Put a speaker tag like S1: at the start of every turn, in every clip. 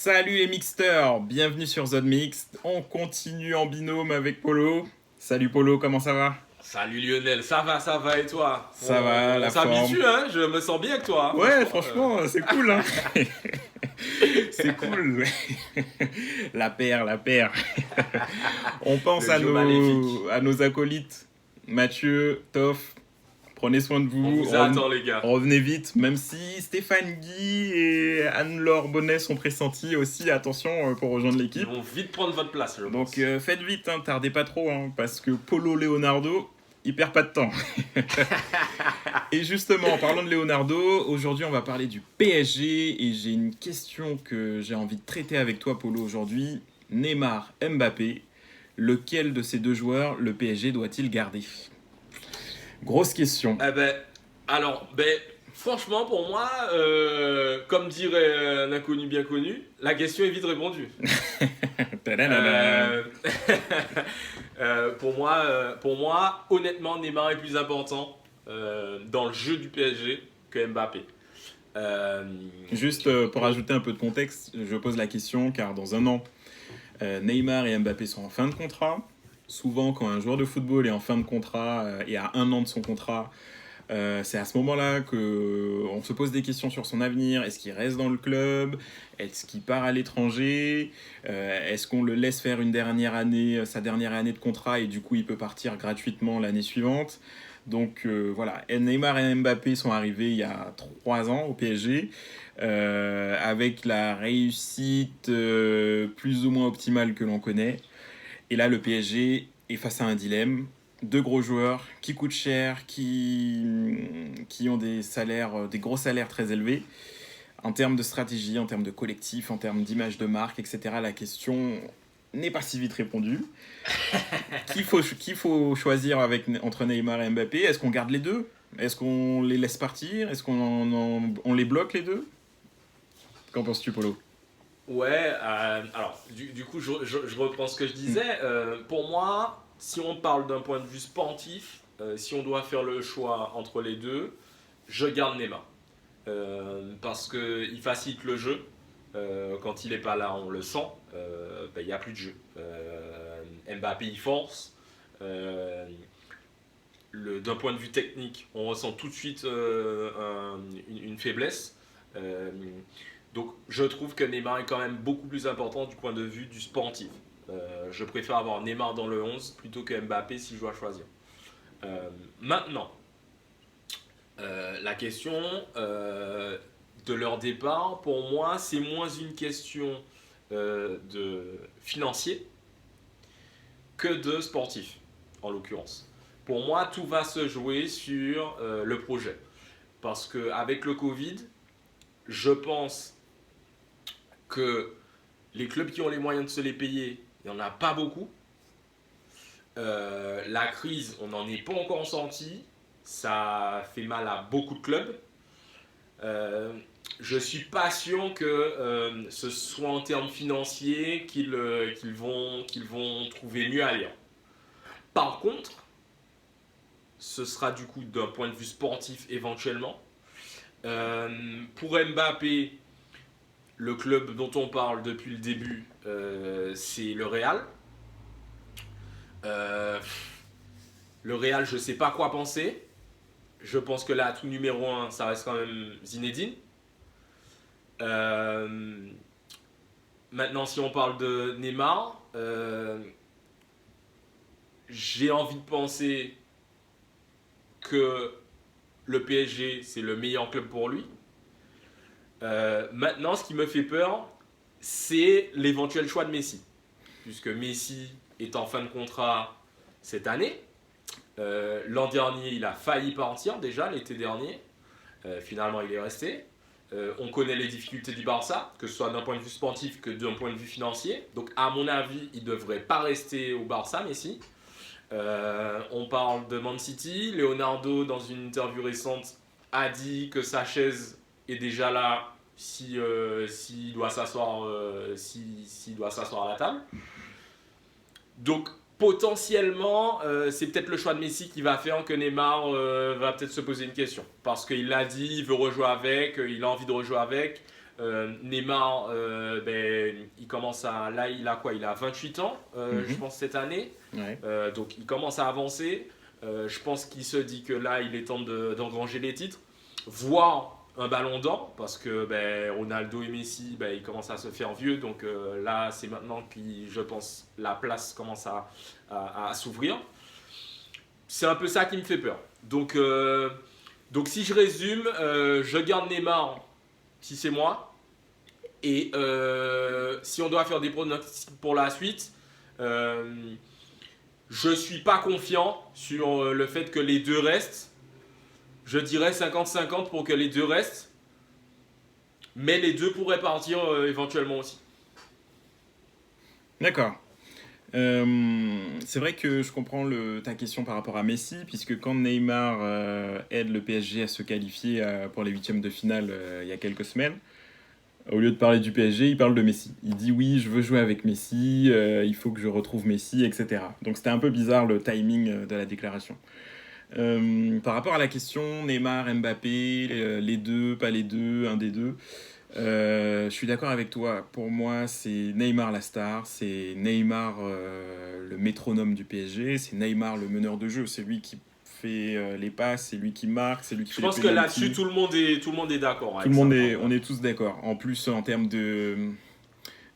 S1: Salut les mixters, bienvenue sur Zone Mixte. On continue en binôme avec Polo. Salut Polo, comment ça va?
S2: Salut Lionel, ça va et toi?
S1: Ça va,
S2: On
S1: la forme?
S2: s'habitue, hein? Je me sens bien avec toi, hein,
S1: Ouais,
S2: franchement.
S1: franchement, c'est cool, hein. C'est cool. La paire, la paire. On pense
S2: Le duo maléfique.
S1: à nos acolytes. Mathieu, Toff, prenez soin de
S2: On
S1: vous.
S2: vous attend, les gars.
S1: Revenez vite, même si Stéphane Guy et Anne-Laure Bonnet sont pressentis aussi. Attention pour rejoindre
S2: Ils
S1: l'équipe.
S2: vont vite prendre votre place, je
S1: Donc
S2: pense.
S1: faites vite, hein, tardez pas trop, hein, parce que Polo Leonardo, il perd pas de temps. Et justement, en parlant de Leonardo, aujourd'hui on va parler du PSG et j'ai une question que j'ai envie de traiter avec toi, Polo, aujourd'hui. Neymar, Mbappé, lequel de ces deux joueurs le PSG doit-il garder? Grosse question.
S2: Eh ben, franchement, pour moi, comme dirait un inconnu bien connu, la question est vite répondue.
S1: Tadadada.
S2: Euh, pour moi, honnêtement, Neymar est plus important dans le jeu du PSG que Mbappé. Euh,
S1: Juste pour ajouter un peu de contexte, je pose la question car dans un an, Neymar et Mbappé sont en fin de contrat. Souvent, quand un joueur de football est en fin de contrat et à un an de son contrat, c'est à ce moment-là qu'on se pose des questions sur son avenir. Est-ce qu'il reste dans le club? Est-ce qu'il part à l'étranger? Est-ce qu'on le laisse faire une dernière année, sa dernière année de contrat et du coup il peut partir gratuitement l'année suivante? Donc voilà, Neymar et Mbappé sont arrivés il y a 3 ans au PSG avec la réussite plus ou moins optimale que l'on connaît. Et là, le PSG est face à un dilemme. Deux gros joueurs qui coûtent cher, qui ont des salaires, des gros salaires très élevés. En termes de stratégie, en termes de collectif, en termes d'image de marque, etc., la question n'est pas si vite répondue. Qui faut choisir entre Neymar et Mbappé? Est-ce qu'on garde les deux? Est-ce qu'on les laisse partir? Est-ce on les bloque les deux? Qu'en penses-tu, Polo?
S2: Ouais, alors du coup, je reprends ce que je disais. Pour moi, si on parle d'un point de vue sportif, si on doit faire le choix entre les deux, je garde Neymar. Parce qu'il facilite le jeu. Quand il n'est pas là, on le sent. Il n'y a plus de jeu. Mbappé, il force. Euh, D'un point de vue technique, on ressent tout de suite une faiblesse. Euh, donc je trouve que Neymar est quand même beaucoup plus important du point de vue du sportif. Je préfère avoir Neymar dans le 11 plutôt que Mbappé si je dois choisir. Maintenant, la question de leur départ, pour moi, c'est moins une question de financier que de sportif, en l'occurrence. Pour moi, tout va se jouer sur le projet. Parce qu'avec le Covid, je pense que les clubs qui ont les moyens de se les payer, il n'y en a pas beaucoup. La crise, on n'en est pas encore sorti. Ça fait mal à beaucoup de clubs. Euh, je suis pas sûr que ce soit en termes financiers qu'ils vont trouver mieux ailleurs. Par contre, ce sera du coup d'un point de vue sportif éventuellement. Pour Mbappé, le club dont on parle depuis le début, c'est le Real. Euh, le Real, je ne sais pas quoi penser. Je pense que l'atout numéro un, ça reste quand même Zinedine. Euh, Maintenant, si on parle de Neymar, j'ai envie de penser que le PSG, c'est le meilleur club pour lui. Maintenant, ce qui me fait peur, c'est l'éventuel choix de Messi. Puisque Messi est en fin de contrat cette année. L'an dernier, il a failli partir déjà, l'été dernier. Finalement, il est resté. On connaît les difficultés du Barça, que ce soit d'un point de vue sportif que d'un point de vue financier. Donc, à mon avis, il ne devrait pas rester au Barça, Messi. On parle de Man City. Leonardo, dans une interview récente, a dit que sa chaise est déjà là s'il doit s'asseoir s'il doit s'asseoir à la table. Donc potentiellement, c'est peut-être le choix de Messi qui va faire que Neymar va peut-être se poser une question. Parce qu'il l'a dit, il veut rejouer avec, il a envie de rejouer avec. Neymar, il commence à. Là, il a quoi? Il a 28 ans, je pense, cette année.
S1: Ouais.
S2: Donc, il commence à avancer. Je pense qu'il se dit que là, il est temps d'engranger les titres, voire un ballon d'or, parce que Ronaldo et Messi, ils commencent à se faire vieux. Donc là, c'est maintenant que, je pense, la place commence à s'ouvrir. C'est un peu ça qui me fait peur. Donc si je résume, je garde Neymar si c'est moi. Et si on doit faire des pronostics pour la suite, je ne suis pas confiant sur le fait que les deux restent. Je dirais 50-50 pour que les deux restent. Mais les deux pourraient partir éventuellement aussi.
S1: D'accord. C'est vrai que je comprends ta question par rapport à Messi, puisque quand Neymar aide le PSG à se qualifier pour les huitièmes de finale il y a quelques semaines, au lieu de parler du PSG, il parle de Messi. Il dit oui, je veux jouer avec Messi, il faut que je retrouve Messi, etc. Donc c'était un peu bizarre le timing de la déclaration. Par rapport à la question Neymar, Mbappé, les deux, pas les deux, un des deux, je suis d'accord avec toi. Pour moi, c'est Neymar la star, c'est Neymar le métronome du PSG, c'est Neymar le meneur de jeu, c'est lui qui fait les passes, c'est lui qui marque, c'est lui qui
S2: Je
S1: fait les
S2: pense que là-dessus,
S1: pénaltys.
S2: tout le monde est d'accord
S1: Tout le
S2: avec ça.
S1: monde
S2: Enfin,
S1: est, on est tous d'accord. En plus, en termes de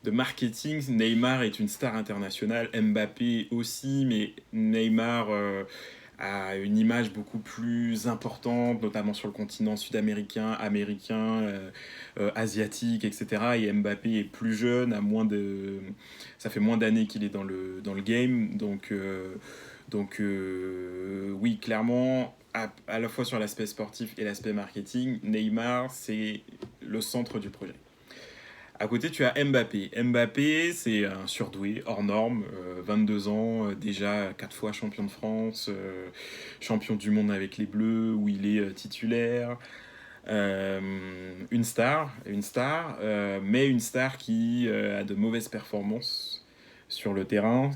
S1: marketing, Neymar est une star internationale, Mbappé aussi, mais Neymar a une image beaucoup plus importante, notamment sur le continent sud-américain, américain, asiatique, etc. Et Mbappé est plus jeune, ça fait moins d'années qu'il est dans le game, donc oui, clairement, à la fois sur l'aspect sportif et l'aspect marketing, Neymar, c'est le centre du projet. À côté, tu as Mbappé. Mbappé, c'est un surdoué, hors norme, 22 ans, déjà 4 fois champion de France, champion du monde avec les Bleus, où il est titulaire. Une star, mais une star qui a de mauvaises performances sur le terrain,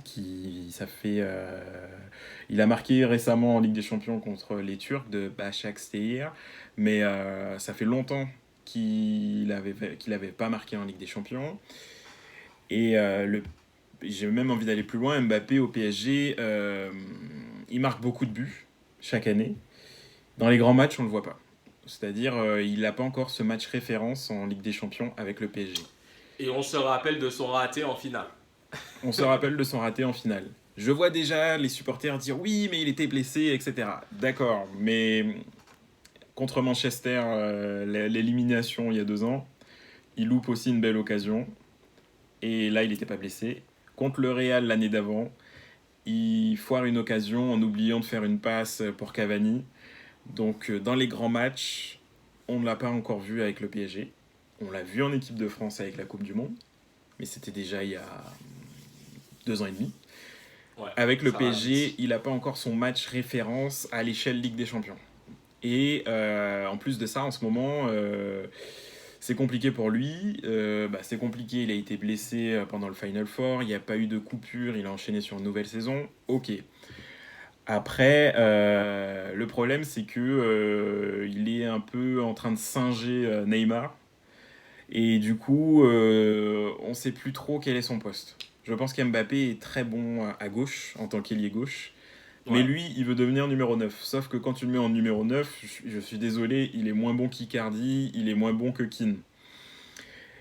S1: il a marqué récemment en Ligue des Champions contre les Turcs de Başakşehir, mais ça fait longtemps qu'il avait pas marqué en Ligue des Champions. Et j'ai même envie d'aller plus loin. Mbappé au PSG, il marque beaucoup de buts chaque année. Dans les grands matchs, on ne le voit pas. C'est-à-dire, il n'a pas encore ce match référence en Ligue des Champions avec le PSG.
S2: et on se rappelle de son raté en finale.
S1: On se rappelle de son raté en finale. Je vois déjà les supporters dire oui, mais il était blessé, etc. D'accord, mais contre Manchester, l'élimination il y a 2 ans, il loupe aussi une belle occasion. Et là, il n'était pas blessé. Contre le Real l'année d'avant, il foire une occasion en oubliant de faire une passe pour Cavani. Donc, dans les grands matchs, on ne l'a pas encore vu avec le PSG. On l'a vu en équipe de France avec la Coupe du Monde, mais c'était déjà il y a 2 ans et demi.
S2: Ouais,
S1: Avec le
S2: ça va
S1: PSG,
S2: vite.
S1: il n'a pas encore son match référence à l'échelle Ligue des Champions. Et en plus de ça, en ce moment, c'est compliqué pour lui. C'est compliqué, il a été blessé pendant le Final Four, il n'y a pas eu de coupure, il a enchaîné sur une nouvelle saison. Ok. Après, le problème, c'est que il est un peu en train de singer Neymar. Et du coup, on ne sait plus trop quel est son poste. Je pense qu'Mbappé est très bon à gauche, en tant qu'ailier gauche. Mais
S2: Ouais.
S1: lui, il veut devenir numéro 9. Sauf que quand tu le mets en numéro 9, je suis désolé, il est moins bon qu'Icardi, il est moins bon que Keane.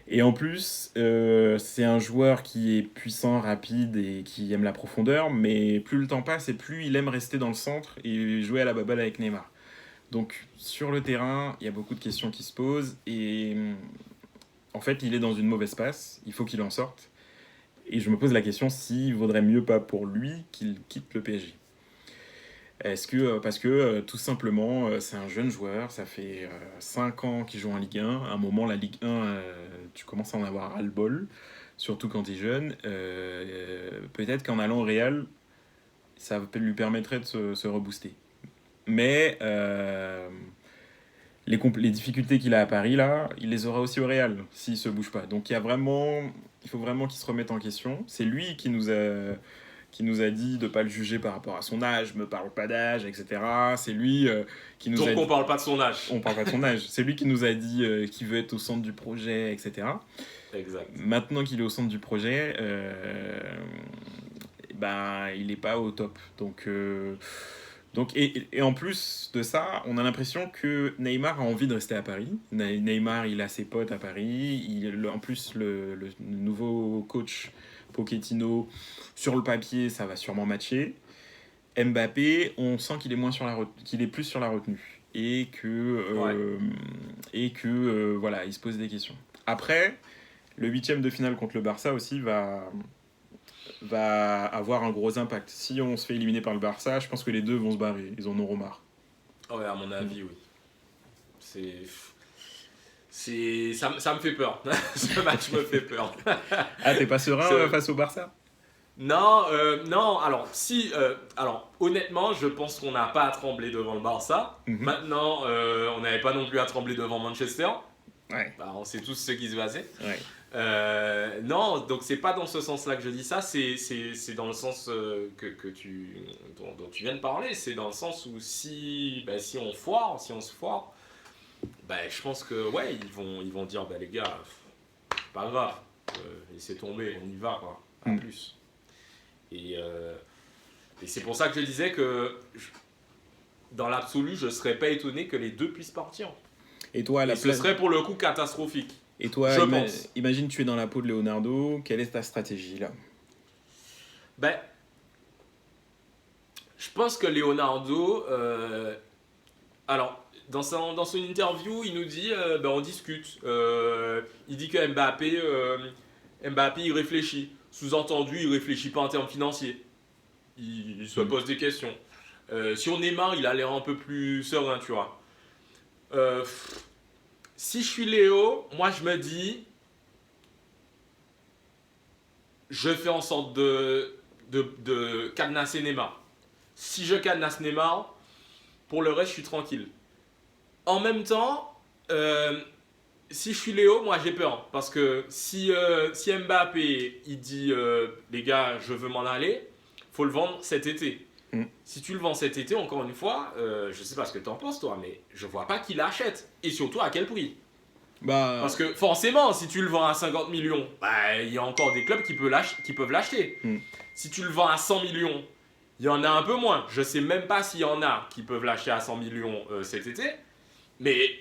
S1: Et en plus, c'est un joueur qui est puissant, rapide et qui aime la profondeur, mais plus le temps passe et plus il aime rester dans le centre et jouer à la baballe avec Neymar. Donc sur le terrain, il y a beaucoup de questions qui se posent et en fait, il est dans une mauvaise passe, il faut qu'il en sorte. Et je me pose la question s'il vaudrait mieux pas pour lui qu'il quitte le PSG. Parce que tout simplement, c'est un jeune joueur, ça fait 5 ans qu'il joue en Ligue 1. À un moment, la Ligue 1, tu commences à en avoir ras-le-bol, surtout quand tu es jeune. Peut-être qu'en allant au Real, ça lui permettrait de se rebooster. Mais les difficultés qu'il a à Paris, là, il les aura aussi au Real, s'il ne se bouge pas. Donc il faut vraiment qu'il se remette en question. C'est lui qui nous a dit de ne pas le juger par rapport à son âge, me parle pas d'âge, etc. C'est lui qui nous a dit...
S2: Donc on parle pas de son âge.
S1: On parle pas de son âge. C'est lui qui nous a dit qu'il veut être au centre du projet, etc.
S2: Exact.
S1: Maintenant qu'il est au centre du projet, il n'est pas au top. Et en plus de ça, on a l'impression que Neymar a envie de rester à Paris. Neymar, il a ses potes à Paris. En plus, le nouveau coach Pochettino, sur le papier, ça va sûrement matcher. Mbappé, on sent qu'il est, qu'il est plus sur la retenue. Et que voilà, il se pose des questions. Après, le 8e de finale contre le Barça aussi va avoir un gros impact. Si on se fait éliminer par le Barça, je pense que les deux vont se barrer. Ils en auront marre.
S2: Ouais, à mon avis, oui. Ça me fait peur. Ce match me fait peur.
S1: Ah, t'es pas serein face au Barça ?
S2: Non, non. Alors, honnêtement, je pense qu'on n'a pas à trembler devant le Barça. Maintenant, on n'avait pas non plus à trembler devant Manchester.
S1: Ouais.
S2: On sait tous ce qui se passait.
S1: Ouais.
S2: Non, donc c'est pas dans ce sens-là que je dis ça, c'est dans le sens dont tu viens de parler, c'est dans le sens où si on se foire, je pense que ouais, ils vont dire les gars, pas grave, laissez tomber, on y va quoi, pas plus. Et c'est pour ça que je disais que dans l'absolu, je serais pas étonné que les deux puissent partir.
S1: Et toi,
S2: ce serait pour le coup catastrophique.
S1: Et toi, imagine tu es dans la peau de Leonardo, quelle est ta stratégie là ?
S2: Je pense que Leonardo, alors dans son interview, il nous dit on discute. Il dit que Mbappé il réfléchit. Sous-entendu, il réfléchit pas en termes financiers. Il se pose des questions. Sur Neymar, il a l'air un peu plus serein, tu vois. Si je suis Léo, moi je me dis, je fais en sorte de cadenasser Neymar. Si je cadenasse Neymar, pour le reste je suis tranquille. En même temps, si je suis Léo, moi j'ai peur. Parce que si Mbappé il dit, les gars, je veux m'en aller, faut le vendre cet été. Si tu le vends cet été, encore une fois, je sais pas ce que tu en penses toi, mais je vois pas qui l'achète. Et surtout à quel prix. Parce que forcément, si tu le vends à 50 millions, il y a encore des clubs qui peuvent l'acheter. Si tu le vends à 100 millions, il y en a un peu moins. Je sais même pas s'il y en a qui peuvent l'acheter à 100 millions cet été. Mais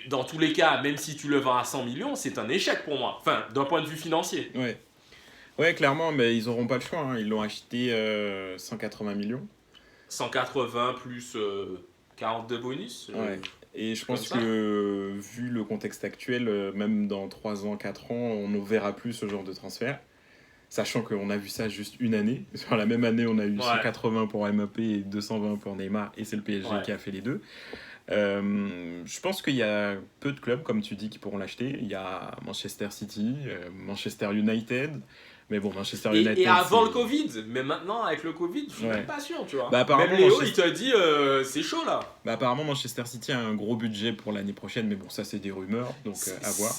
S2: dans tous les cas, même si tu le vends à 100 millions, c'est un échec pour moi. Enfin, d'un point de vue financier.
S1: Ouais, clairement, mais ils n'auront pas le choix. Hein. Ils l'ont acheté 180 millions.
S2: 180 plus 42 bonus.
S1: Et je pense que, vu le contexte actuel, même dans 3 ans, 4 ans, on ne verra plus ce genre de transfert. Sachant qu'on a vu ça juste une année. Sur la même année, on a eu 180 pour Mbappé et 220 pour Neymar. Et c'est le PSG qui a fait les deux. Je pense qu'il y a peu de clubs, comme tu dis, qui pourront l'acheter. Il y a Manchester City, Manchester United... Mais bon, Manchester United...
S2: Et avant le Covid, mais maintenant avec le Covid, je suis même pas sûr, tu vois. Même Léo, il te dit, c'est chaud là.
S1: Apparemment, Manchester City a un gros budget pour l'année prochaine, mais bon, ça c'est des rumeurs, donc à voir.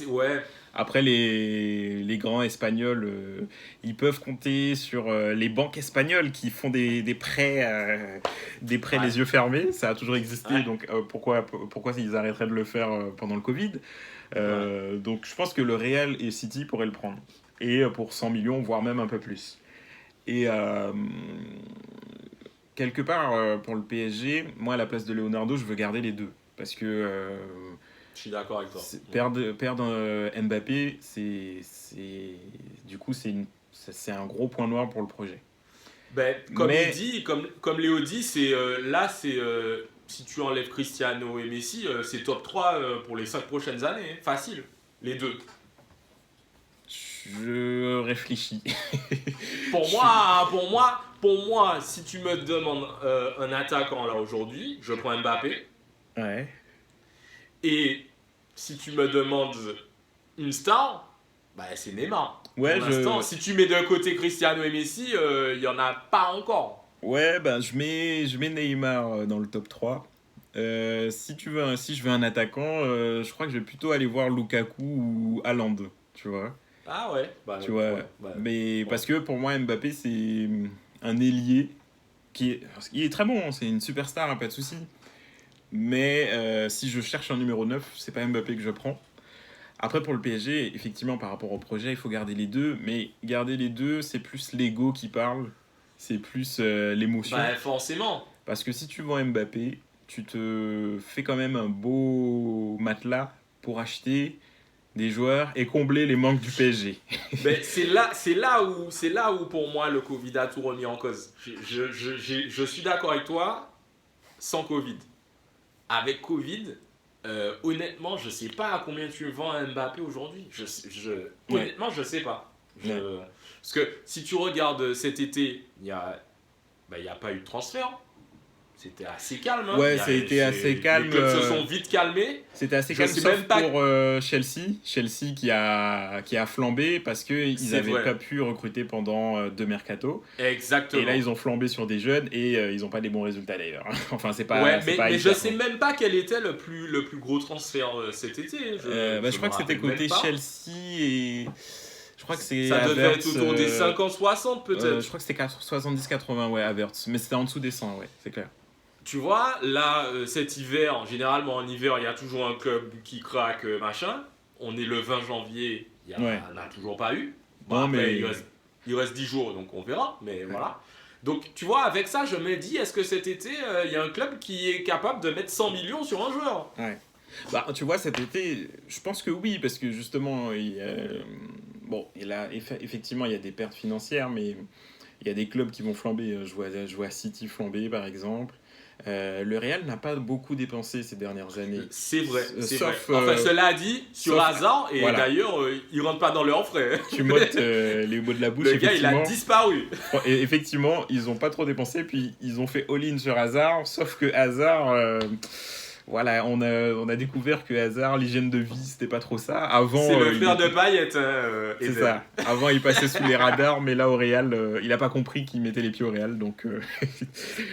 S1: Après, les grands Espagnols, ils peuvent compter sur les banques espagnoles qui font des prêts, les yeux fermés. Ça a toujours existé, donc pourquoi ils arrêteraient de le faire pendant le Covid Donc je pense que le Real et City pourraient le prendre. Et pour 100 millions, voire même un peu plus. Et quelque part, pour le PSG, moi, à la place de Leonardo, je veux garder les deux. Parce que...
S2: je suis d'accord avec toi.
S1: Perdre Mbappé, du coup, c'est un gros point noir pour le projet.
S2: Comme Léo dit, si tu enlèves Cristiano et Messi, c'est top 3 pour les 5 prochaines années. Facile, les deux.
S1: Je réfléchis.
S2: Pour moi, si tu me demandes un attaquant là aujourd'hui, je prends Mbappé.
S1: Ouais.
S2: Et si tu me demandes une star, c'est Neymar.
S1: Ouais,
S2: pour l'instant, si tu mets de côté Cristiano et Messi, il n'y en a pas encore.
S1: Ouais, je mets Neymar dans le top 3. Si je veux un attaquant, je crois que je vais plutôt aller voir Lukaku ou Haaland, tu vois.
S2: Ah ouais,
S1: tu vois. Mais parce que pour moi Mbappé un ailier il est très bon, hein, c'est une superstar, hein, pas de souci. Mais si je cherche un numéro 9, c'est pas Mbappé que je prends. Après, pour le PSG, effectivement, par rapport au projet, il faut garder les deux. Mais garder les deux, c'est plus l'ego qui parle. C'est plus l'émotion.
S2: Bah, forcément.
S1: Parce que si tu vends Mbappé, tu te fais quand même un beau matelas pour acheter des joueurs et combler les manques du PSG.
S2: Mais c'est là où pour moi le Covid a tout remis en cause. Je suis d'accord avec toi, sans Covid. Avec Covid, honnêtement, je sais pas à combien tu vends un Mbappé aujourd'hui. Honnêtement, je sais pas. Parce que si tu regardes cet été, il y a pas eu de transfert. C'était assez calme. Hein.
S1: Ouais, ça a été assez calme.
S2: Les clubs se sont vite calmés.
S1: C'était assez calme, sauf pour Chelsea. Chelsea qui a flambé parce qu'ils n'avaient pas pu recruter pendant 2 mercato.
S2: Exactement.
S1: Et là, ils ont flambé sur des jeunes et ils n'ont pas des bons résultats d'ailleurs. Enfin, c'est pas.
S2: Ouais,
S1: c'est pas
S2: mais je sais même pas quel était le plus gros transfert cet été.
S1: Je crois que c'était côté Chelsea et. Je crois que c'est
S2: ça devait être autour des 50-60 peut-être.
S1: Je crois que c'était 70-80, ouais, Havertz. Mais c'était en dessous des 100, ouais, c'est clair.
S2: Tu vois, là, cet hiver, généralement en hiver, il y a toujours un club qui craque, machin. On est le 20 janvier, il n'y en a toujours pas eu. Bon, après, il reste 10 jours, donc on verra, mais voilà. Donc, tu vois, avec ça, je me dis, est-ce que cet été, il y a un club qui est capable de mettre 100 millions sur un joueur ?
S1: Ouais. Bah, tu vois, cet été, je pense que oui, parce que justement, effectivement, il y a des pertes financières, mais il y a des clubs qui vont flamber. Je vois City flamber, par exemple. Le Real n'a pas beaucoup dépensé ces dernières années.
S2: C'est vrai, sauf, vrai. Enfin, cela dit, sur Hazard, et voilà. D'ailleurs, il ne rentre pas dans leurs frais.
S1: Tu m'ôtes les mots de la bouche.
S2: Le gars, il a disparu.
S1: Et effectivement, ils n'ont pas trop dépensé, puis ils ont fait all-in sur Hazard, sauf que Hazard... Voilà, on a découvert que Hazard, l'hygiène de vie, c'était pas trop ça. Avant,
S2: c'est le frère de Payet.
S1: C'est ça. Avant, il passait sous les radars, mais là, au Real, il a pas compris qu'il mettait les pieds au Real, donc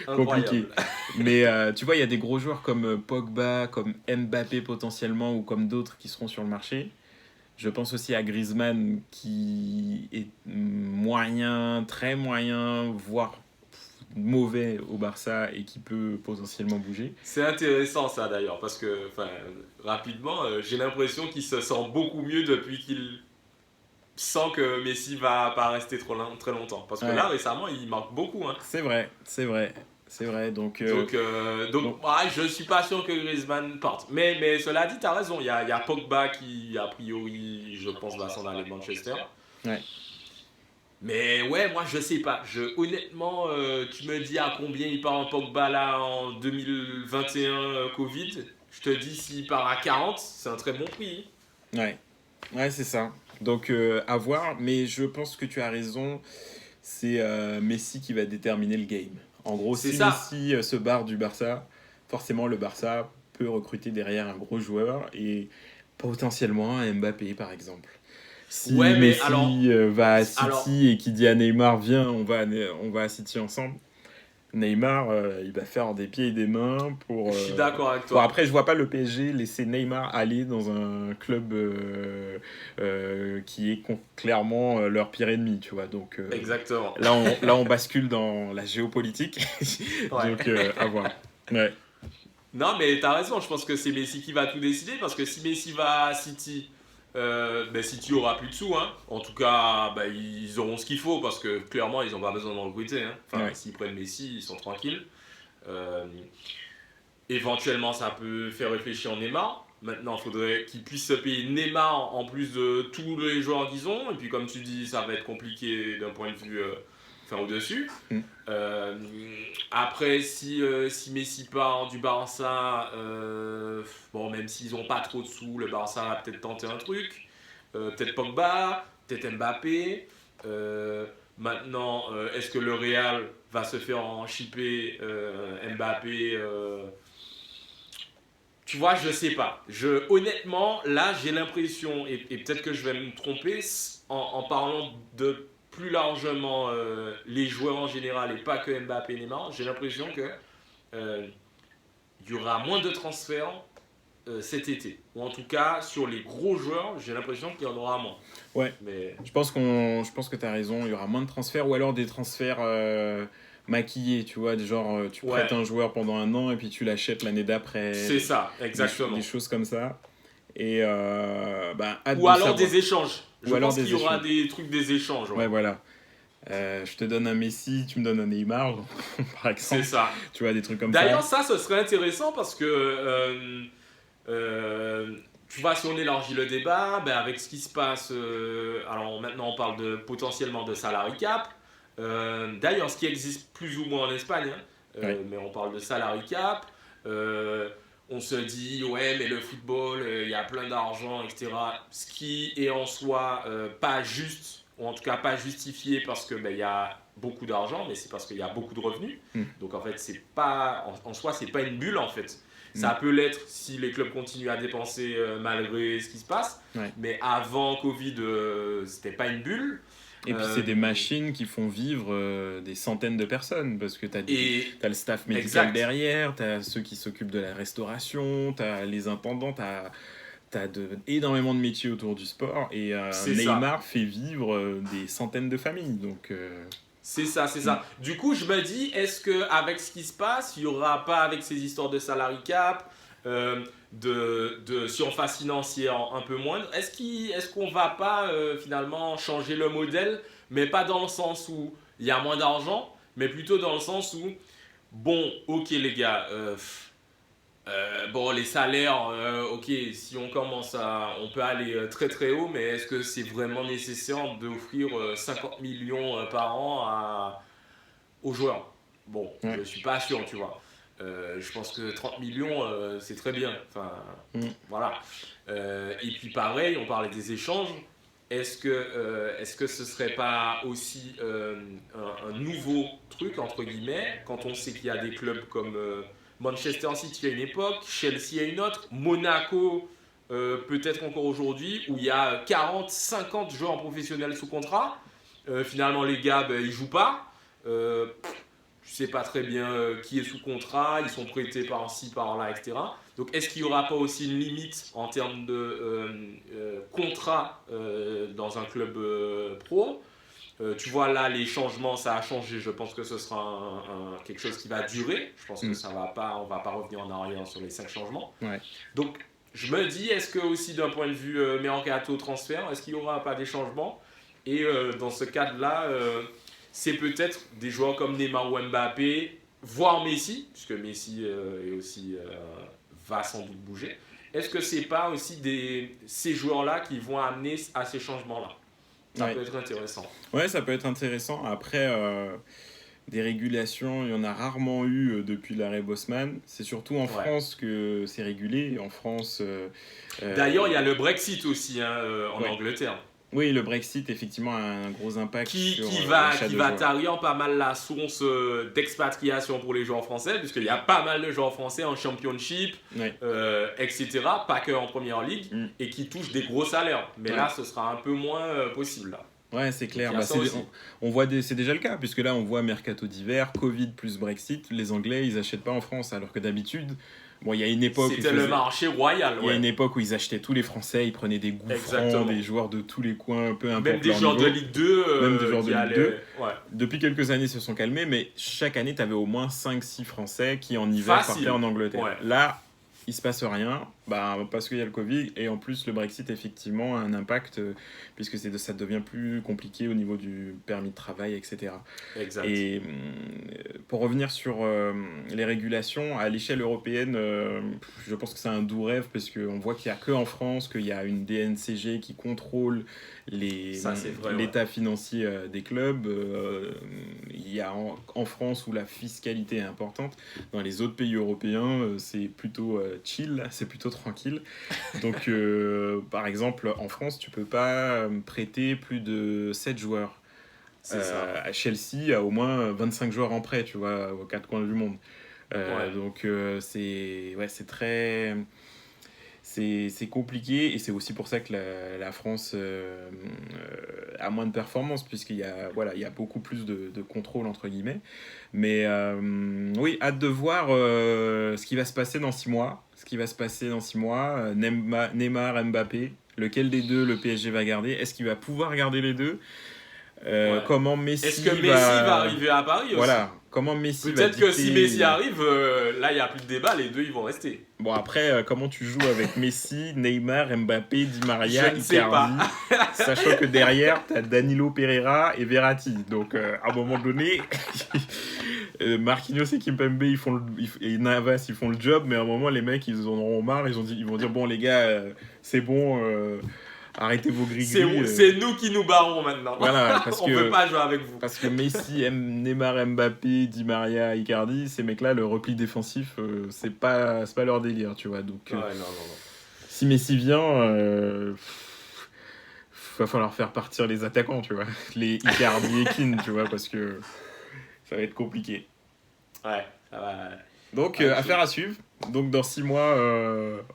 S1: compliqué. Mais tu vois, il y a des gros joueurs comme Pogba, comme Mbappé potentiellement, ou comme d'autres qui seront sur le marché. Je pense aussi à Griezmann, qui est moyen, très moyen, voire mauvais au Barça et qui peut potentiellement bouger.
S2: C'est intéressant ça d'ailleurs parce que rapidement j'ai l'impression qu'il se sent beaucoup mieux depuis qu'il sent que Messi va pas rester très longtemps parce que là récemment il marque beaucoup hein.
S1: C'est vrai donc
S2: je suis pas sûr que Griezmann parte mais cela dit t'as raison il y a Pogba qui a priori je pense va s'en aller Manchester. Mais ouais, moi je sais pas. Honnêtement, tu me dis à combien il part en Pogba là en 2021 Covid. Je te dis s'il part à 40, c'est un très bon prix.
S1: Ouais, c'est ça. Donc à voir, mais je pense que tu as raison. C'est Messi qui va déterminer le game. En gros, si Messi se barre du Barça, forcément le Barça peut recruter derrière un gros joueur et potentiellement un Mbappé par exemple. Si Messi va à City et qui dit à Neymar viens on va à City ensemble, Neymar il va faire des pieds et des mains pour
S2: je suis d'accord avec toi.
S1: Bon, après je vois pas le PSG laisser Neymar aller dans un club qui est clairement leur pire ennemi, tu vois, donc
S2: exactement.
S1: Là on bascule dans la géopolitique. Donc à voir. Ouais.
S2: Non mais t'as raison, je pense que c'est Messi qui va tout décider parce que si Messi va à City City aura plus de sous hein. En tout cas ils auront ce qu'il faut parce que clairement ils n'ont pas besoin d'en recruter hein. S'ils prennent Messi ils sont tranquilles éventuellement ça peut faire réfléchir Neymar. Maintenant il faudrait qu'ils puissent se payer Neymar en plus de tous les joueurs qu'ils ont et puis comme tu dis ça va être compliqué d'un point de vue au-dessus. Après si Messi part du Barça même s'ils n'ont pas trop de sous, le Barça va peut-être tenter un truc, peut-être Pogba, peut-être Mbappé. Maintenant est-ce que le Real va se faire en chipper Mbappé tu vois, je sais pas. Honnêtement, là j'ai l'impression, et peut-être que je vais me tromper en parlant de plus largement les joueurs en général et pas que Mbappé et Neymar, j'ai l'impression que il y aura moins de transferts cet été. Ou en tout cas, sur les gros joueurs, j'ai l'impression qu'il y en aura moins.
S1: Ouais,
S2: Mais
S1: je pense que tu as raison, il y aura moins de transferts ou alors des transferts maquillés, tu vois, genre tu prêtes
S2: ouais,
S1: un joueur pendant un an et puis tu l'achètes l'année d'après,
S2: c'est ça,
S1: des
S2: exactement.
S1: choses comme ça. Et hâte
S2: Ou
S1: de
S2: alors
S1: savoir.
S2: des échanges.
S1: Ou
S2: Je
S1: alors
S2: pense qu'il
S1: des
S2: y aura
S1: échanges.
S2: des trucs des échanges, ouais.
S1: Ouais, voilà. Je te donne un Messi, tu me donnes un Neymar, par
S2: C'est
S1: exemple.
S2: ça.
S1: Tu vois, des trucs comme
S2: D'ailleurs,
S1: ça.
S2: ça, ce serait intéressant parce que, tu vois, si on élargit le débat, ben, avec ce qui se passe, alors maintenant on parle potentiellement de salary cap. D'ailleurs, ce qui existe plus ou moins en Espagne, hein,
S1: Ouais.
S2: mais on parle de salary cap. Euh, on se dit, ouais, mais le football, il y a plein d'argent, etc. Ce qui est en soi pas juste, ou en tout cas pas justifié parce que ben, il y a beaucoup d'argent, mais c'est parce qu'il y a beaucoup de revenus.
S1: Mm.
S2: Donc en fait, c'est pas en soi, c'est pas une bulle en fait. Ça
S1: Mm.
S2: peut l'être si les clubs continuent à dépenser malgré ce qui se passe.
S1: Ouais.
S2: Mais avant Covid, c'était pas une bulle.
S1: Et puis c'est des machines qui font vivre des centaines de personnes parce que
S2: Et
S1: t'as le staff médical
S2: exact,
S1: derrière, t'as ceux qui s'occupent de la restauration, t'as les intendants, t'as énormément de métiers autour du sport et
S2: c'est ça.
S1: Neymar fait vivre des centaines de familles. Donc
S2: C'est ça, c'est
S1: mm.
S2: ça. Du coup, je me dis, est-ce qu'avec ce qui se passe, il n'y aura pas, avec ces histoires de salary cap, de surface financière un peu moindre, est-ce qu'on va pas finalement changer le modèle, mais pas dans le sens où il y a moins d'argent, mais plutôt dans le sens où, bon, ok les gars, bon, les salaires, ok, si on commence à. On peut aller très très haut, mais est-ce que c'est vraiment nécessaire d'offrir 50 millions par an aux joueurs? Bon, je
S1: Ouais.
S2: suis pas sûr, tu vois. Je pense que 30 millions, c'est très bien. Enfin,
S1: Mm.
S2: voilà. Et puis pareil, on parlait des échanges. Est-ce que ce serait pas aussi un nouveau truc, entre guillemets, quand on sait qu'il y a des clubs comme Manchester City à une époque, Chelsea à une autre, Monaco peut-être encore aujourd'hui, où il y a 40, 50 joueurs professionnels sous contrat. Finalement, les gars, ben, ils jouent pas. Tu sais pas très bien qui est sous contrat, ils sont prêtés par-ci, par-là, etc. Donc est-ce qu'il n'y aura pas aussi une limite en termes de contrat dans un club pro? Tu vois là les changements, ça a changé. Je pense que ce sera quelque chose qui va durer. Je pense que
S1: Mm.
S2: ça va pas, on va pas revenir en arrière sur les 5 changements.
S1: Ouais.
S2: Donc je me dis, est-ce que aussi d'un point de vue mercato transfert, est-ce qu'il n'y aura pas des changements? Et dans ce cadre-là, c'est peut-être des joueurs comme Neymar ou Mbappé, voire Messi, puisque Messi est aussi, va sans doute bouger. Est-ce que c'est pas aussi ces joueurs-là qui vont amener à ces changements-là? Ça
S1: Ouais.
S2: peut être intéressant.
S1: Ouais, ça peut être intéressant. Après, des régulations, il y en a rarement eu depuis l'arrêt Bosman. C'est surtout en
S2: Ouais.
S1: France que c'est régulé. En France,
S2: D'ailleurs,
S1: euh,
S2: il y a le Brexit aussi hein, en
S1: ouais.
S2: Angleterre.
S1: Oui, le Brexit, effectivement, a un gros impact
S2: qui,
S1: sur
S2: qui, va,
S1: l'achat
S2: qui
S1: de
S2: va
S1: joueurs.
S2: tarir pas mal la source d'expatriation pour les joueurs français, puisqu'il y a pas mal de joueurs français en championship,
S1: Ouais.
S2: etc., pas que en première ligue,
S1: Mm.
S2: et qui touchent des gros salaires. Mais
S1: Ouais.
S2: là, ce sera un peu moins possible. Là.
S1: Ouais, c'est
S2: Donc
S1: clair.
S2: il y a
S1: Bah,
S2: ça aussi.
S1: on voit c'est déjà le cas, puisque là, on voit mercato d'hiver, Covid plus Brexit. Les Anglais, ils achètent pas en France, alors que d'habitude, bon, il y a une époque où ils
S2: C'était le
S1: faisaient.
S2: marché royal,
S1: Il y a
S2: ouais.
S1: une époque où ils achetaient tous les Français, ils prenaient des goûts francs,
S2: Exactement.
S1: des joueurs de tous les coins, peu
S2: Même
S1: importe
S2: des
S1: leur
S2: joueurs de
S1: niveau,
S2: Ligue 2
S1: même des joueurs de
S2: qui
S1: Ligue 2.
S2: allaient. Ouais.
S1: Depuis quelques années, ils se sont calmés, mais chaque année, tu avais au moins 5-6 Français qui, en hiver, partaient
S2: Facile.
S1: en Angleterre.
S2: Ouais.
S1: Là, il se passe rien, bah, parce qu'il y a le Covid, et en plus, le Brexit, effectivement, a un impact, puisque ça devient plus compliqué au niveau du permis de travail, etc.
S2: Exact.
S1: Et pour revenir sur les régulations, à l'échelle européenne, je pense que c'est un doux rêve, parce qu'on voit qu'il n'y a que en France, qu'il y a une DNCG qui contrôle
S2: Ça, c'est vrai.
S1: l'état financier des clubs. Il y a en France où la fiscalité est importante. Dans les autres pays européens, c'est plutôt chill, c'est plutôt tranquille. Donc, par exemple, en France, tu peux pas prêter plus de 7 joueurs.
S2: C'est ça.
S1: À Chelsea, a au moins 25 joueurs en prêt, tu vois, aux quatre coins du monde.
S2: Ouais.
S1: Donc, c'est très... c'est compliqué, et c'est aussi pour ça que la France a moins de performance, puisqu'il y a, voilà, il y a beaucoup plus de contrôle, entre guillemets. Mais oui, hâte de voir ce qui va se passer dans 6 mois. Ce qui va se passer dans 6 mois. Neymar, Mbappé, lequel des deux le PSG va garder? Est-ce qu'il va pouvoir garder les deux?
S2: Ouais.
S1: Comment Messi
S2: Est-ce que Messi va arriver à Paris aussi?
S1: Voilà, comment Messi va
S2: Peut-être que si
S1: dicter...
S2: Messi arrive, là il n'y a plus de débat, les deux ils vont rester.
S1: Bon, après, comment tu joues avec Messi, Neymar, Mbappé, Di Maria,
S2: Je ne sais pas.
S1: Icardi, sachant que derrière, tu as Danilo Pereira et Verratti. Donc, à un moment donné, Marquinhos et Kimpembe et Navas, ils font le job, mais à un moment, les mecs, ils en auront marre. Ils vont dire, bon, les gars, c'est bon, arrêtez vos gris-gris.
S2: C'est nous qui nous barrons maintenant.
S1: Voilà, parce
S2: On
S1: que...
S2: ne peut pas jouer avec vous.
S1: Parce que Messi, Neymar, Mbappé, Di Maria, Icardi, ces mecs-là, le repli défensif, c'est pas leur délire, tu vois. Donc,
S2: Ouais, non.
S1: si Messi vient, va falloir faire partir les attaquants, tu vois. Les Icardi et Keane, tu vois, parce que ça va être compliqué.
S2: Ouais, ça va.
S1: Donc, affaire à suivre. Donc, dans 6 mois,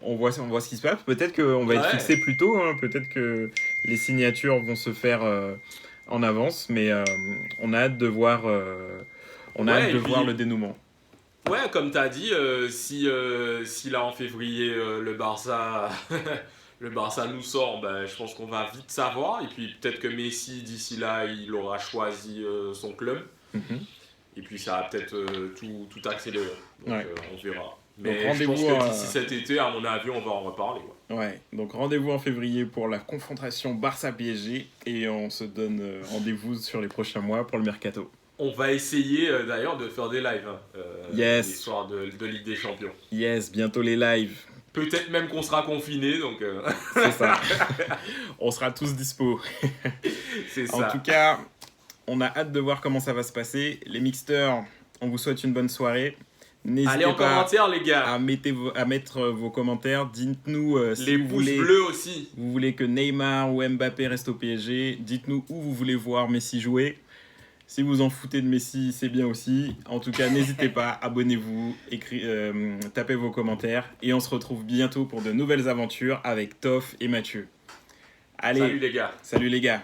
S1: on voit ce qui se passe. Peut-être qu'on va être fixé plus tôt, hein. Peut-être que les signatures vont se faire... en avance, mais on a hâte de voir, voir le dénouement.
S2: Ouais, comme tu as dit, si là en février le Barça le Barça nous sort, ben, je pense qu'on va vite savoir. Et puis peut-être que Messi, d'ici là, il aura choisi son club.
S1: Mm-hmm.
S2: Et puis ça va peut-être tout accélérer. Donc on verra. Mais
S1: donc,
S2: je pense que d'ici cet été, à mon avis, on va en reparler.
S1: Ouais, donc rendez-vous en février pour la confrontation Barça-PSG, et on se donne rendez-vous sur les prochains mois pour le mercato.
S2: On va essayer d'ailleurs de faire des lives,
S1: yes.
S2: l'histoire de Ligue des Champions.
S1: Yes, bientôt les lives.
S2: Peut-être même qu'on sera confinés, donc...
S1: C'est ça. On sera tous dispo.
S2: C'est ça.
S1: En tout cas, on a hâte de voir comment ça va se passer. Les mixteurs, on vous souhaite une bonne soirée.
S2: N'hésitez pas commentaire, les gars.
S1: À mettre vos commentaires. Dites-nous si
S2: les pouces bleus aussi.
S1: Vous voulez que Neymar ou Mbappé restent au PSG. Dites-nous où vous voulez voir Messi jouer. Si vous en foutez de Messi, c'est bien aussi. En tout cas, n'hésitez pas, abonnez-vous, tapez vos commentaires. Et on se retrouve bientôt pour de nouvelles aventures avec Toff et Mathieu. Allez,
S2: salut les gars.
S1: Salut les gars.